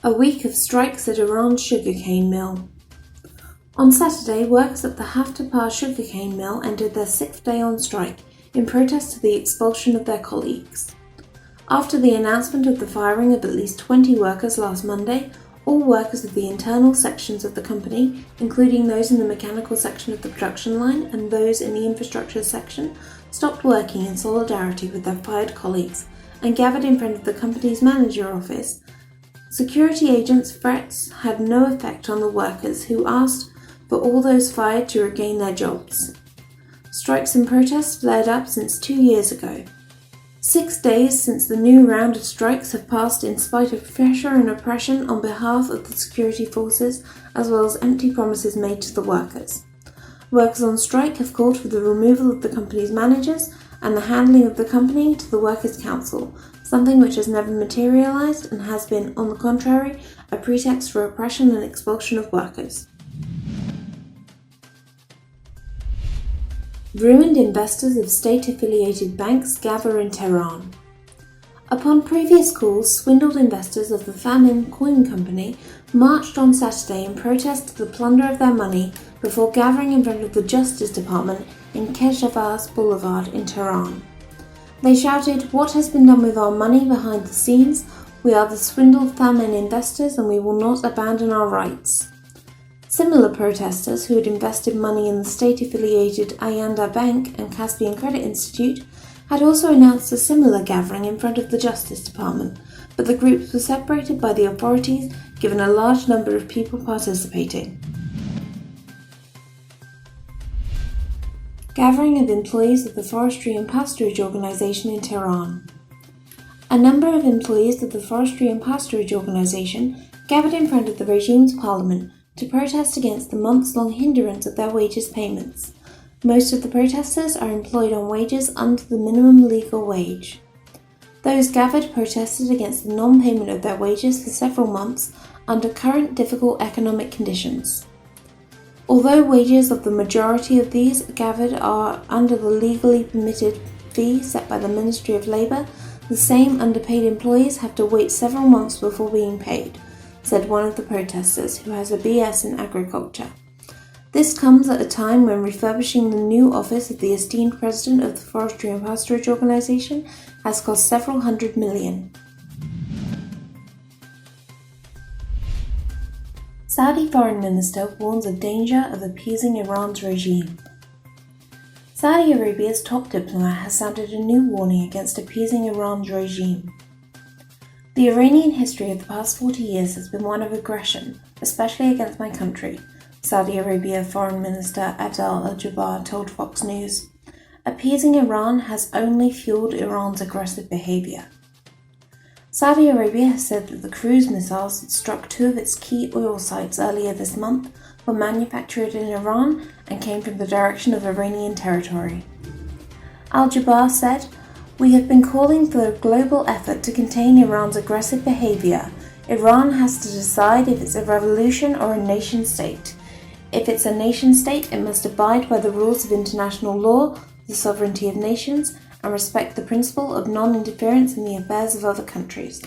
A week of strikes at Iran's sugarcane mill. On Saturday, workers at the Haft sugarcane mill ended their 6th day on strike in protest to the expulsion of their colleagues. After the announcement of the firing of at least 20 workers last Monday, all workers of the internal sections of the company, including those in the mechanical section of the production line and those in the infrastructure section, stopped working in solidarity with their fired colleagues and gathered in front of the company's manager office. Security agents' threats had no effect on the workers, who asked for all those fired to regain their jobs. Strikes and protests flared up since 2 years ago. 6 days since the new round of strikes have passed in spite of pressure and oppression on behalf of the security forces, as well as empty promises made to the workers. Workers on strike have called for the removal of the company's managers and the handling of the company to the Workers' Council, something which has never materialized and has been, on the contrary, a pretext for oppression and expulsion of workers. Ruined investors of state-affiliated banks gather in Tehran. Upon previous calls, swindled investors of the Famine Coin Company marched on Saturday in protest to the plunder of their money before gathering in front of the Justice Department in Keshavaz Boulevard in Tehran. They shouted, "What has been done with our money behind the scenes? We are the swindled famine investors and we will not abandon our rights." Similar protesters who had invested money in the state-affiliated Ayanda Bank and Caspian Credit Institute had also announced a similar gathering in front of the Justice Department, but the groups were separated by the authorities given a large number of people participating. Gathering of employees of the Forestry and Pasturage Organization in Tehran. A number of employees of the Forestry and Pasturage Organization gathered in front of the regime's parliament to protest against the months-long hindrance of their wages payments. Most of the protesters are employed on wages under the minimum legal wage. Those gathered protested against the non-payment of their wages for several months under current difficult economic conditions. Although wages of the majority of these gathered are under the legally permitted fee set by the Ministry of Labour, the same underpaid employees have to wait several months before being paid, said one of the protesters, who has a BS in agriculture. This comes at a time when refurbishing the new office of the esteemed president of the Forestry and Pasturage Organization has cost several $100 million. Saudi Foreign Minister warns of danger of appeasing Iran's regime. Saudi Arabia's top diplomat has sounded a new warning against appeasing Iran's regime. The Iranian history of the past 40 years has been one of aggression, especially against my country, Saudi Arabia Foreign Minister Adel al-Jubeir told Fox News. Appeasing Iran has only fueled Iran's aggressive behavior. Saudi Arabia has said that the cruise missiles that struck 2 of its key oil sites earlier this month were manufactured in Iran and came from the direction of Iranian territory. Al-Jubeir said, "We have been calling for a global effort to contain Iran's aggressive behavior. Iran has to decide if it's a revolution or a nation-state. If it's a nation-state, it must abide by the rules of international law, the sovereignty of nations, and respect the principle of non-interference in the affairs of other countries."